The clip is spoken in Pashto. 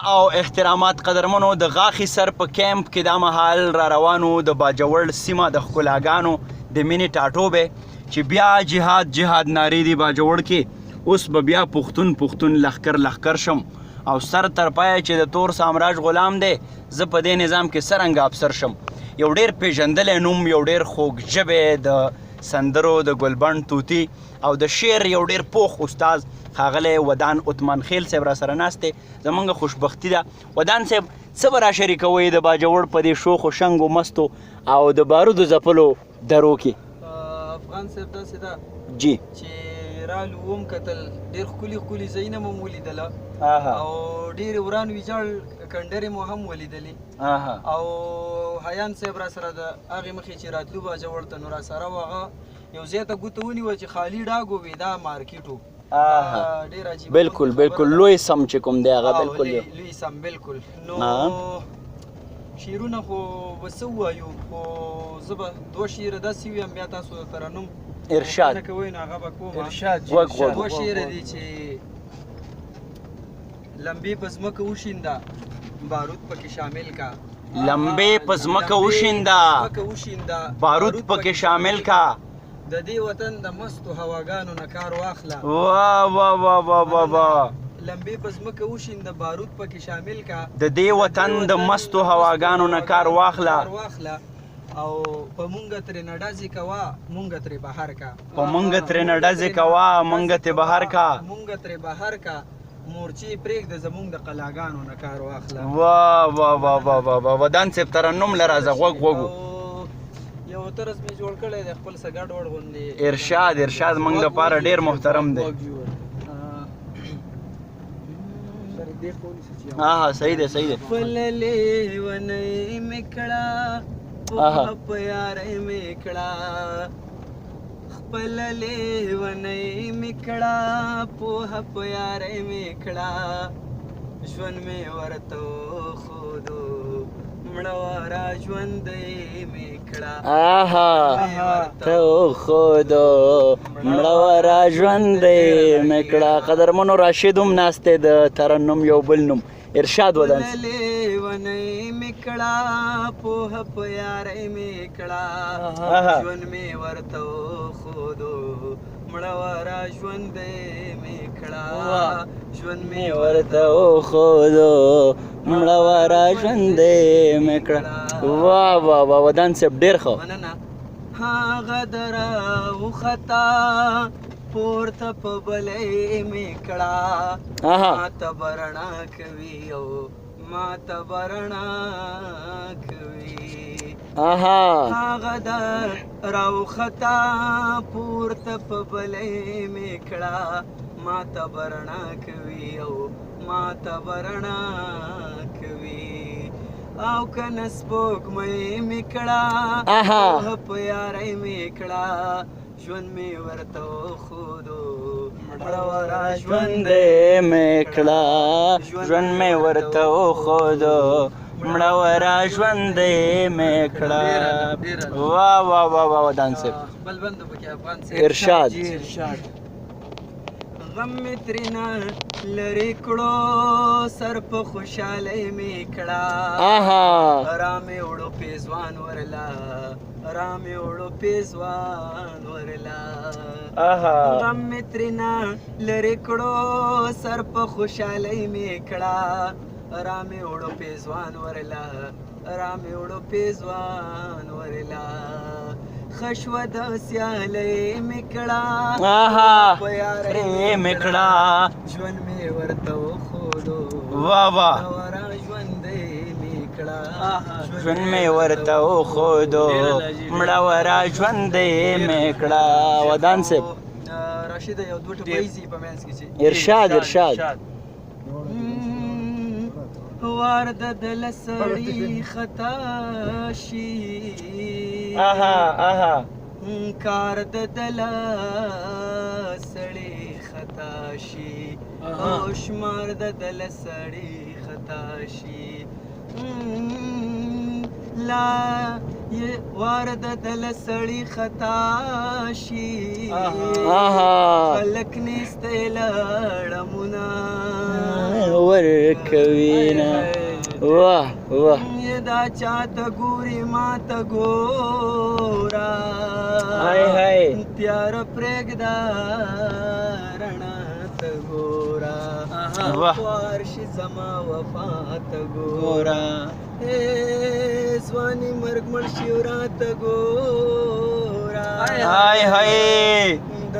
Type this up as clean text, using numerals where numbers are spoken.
او احترامات قدرمنو د غاخي سر په کیمپ کې دا مهال را روانو د باجوړ سیمه د ښکلاګانو د مینې ټاټوبې چې بیا جهاد نارې دي باجوړ کې اوس به بیا پښتون لښکر شم او سر تر پایه چې د تور سامراج غلام دی زه په دې نظام کې څرنګه افسر شم. یو ډېر پیژندلی نوم، یو ډېر خوږ ژبی د سندرو د ګلبڼ طوطي او د شعر یو ډېر پوخ استاد ښاغلی ودان عثمان خیل صاحب را سره ناست دی. زموږ خوشبختي ده. ودان صاحب څه به را شریکوئ د باجوړ په دې شوخو شنګو مستو او د بارودو ځپلو درو کې؟ افغان صاحب داسې ده جی چې رالو وم کتل ډېر ښکلي لیځایونه مو ولیدله او ډېرې وران ویجاړ کنډرې مو هم ولیدلې او حیان صاحب را سره د هغې مخې چې راتلو باجوړ ته نو را سره و هغه یو ځای ته ګوته ونیوه چې خالي ډاګ وي دا مارکیټ و. ډېر عجیب بالکل لوی سم چې کوم دی هغه بالکل لوی سم بالکل. نو شعرونه خو به څه ووایو خو زه به دوه شعره داسې ویم بیا تاسو د ترنم ارشاد نه کوئ نو هغه به کوم. دوه شعره دي چې لمبې په ځمکه وشینده بارود پکې شامل کا. لمبې په ځمکه وشینده بارود پکې شامل کا. د دې وطن د مستو هواګانو نه کار واخله. واه لمبې په ځمکه وشینده بارود پکې شامل کا. د دې وطن د مستو هواګانو نه کار واخله او په مونږ ترې نه ډزې کوه مونږ ترې بهر کا. په مونږ ترې نه ډزې کوه مونږ ترې بهر کا. مونږ ترې بهر کا مورچې پرېږده زمونږ د قلاګانو نه کار واخله. واه ودان صاحب ترنم له راځه غوږ یو طرز مې جوړ کړی دی خپل څه ګډوډ غوندې. ارشاد موږ دپاره ډېر محترم دی. صحیح دی خپل لیونۍ مې کړه پوهه په یارۍ مې کړه. خپل لیونۍ مې کړه پوهه په یارۍ مې کړه. ژوند مې ورته وښودو مړه را ژوندۍ مې کړه. ته وښودو مړه را ژوندۍ مې کړه. قدرمنو راشد هم ناست دی د ترنم یو بل نوم. ارشاد ودان صاحب. لیونۍ مې کړه پوهه په یارۍ مې کړه. ژوند مې ورته وښودو مړه را ژوندۍ مې کړه. ژوند مې ورته وښودو مړه را ژوندۍ مې کړه. واه ودان صاحب ډېر ښه. مننه. هغه د راوخته پورته په بلۍ مې کړه. ماته به رڼا کوي او ماته به رڼا کوي. هغه د راوخته پورته په بلۍ مې کړه. ماته به رڼا کوي او ماته به رڼا کوي. او کنه سپوږمۍ مې کړه پوهه په یارۍ مې کړه. ژوند مې ورته وښودو مړه را ژوندۍ مې کړه. ژوند مې ورته وښودو مړه را ژوندۍ مې کړه. واه ودان صاحب. بل بند پکې افغان صاحب. ارشاد. غم مې ترېنه لرې کړو سر په خوشحالۍ مې کړه. رامې وړو پیزوان ورله رامې وړو پیزوان ورله. غم مې ترېنه لرې کړو سر په خوشحالۍ مې کړه. رامې وړو پیزوان ورله رامې وړو پیزوان ورله. خشوه د سیالۍ مې کړه په یارۍ مې کړه. ژوند مې ورته وښودو مړه را ژوندۍ مې کړه. ژوند مې ورته وښودو مړه را ژوندۍ مې کړه. ودان صاحب. راشده یو دوه ټپۍ دي په منځ کې چې ارشاد. وار د دل سړی خطا شي. کار د دل سړی خطا شي. او شمار د دل سړی خطا شي. لا یہ وارد دل سړی خطا شي خلک نسته لړمونه ورکوینا واه واه یہ دا چاته ګوري ماته ګورا هاي هاي تیار پرېږده رڼا ته ګورا واه وارشي زما وفا ته ګورا ځواني مرګ مړ شي ورا ته ګورا هاي هاي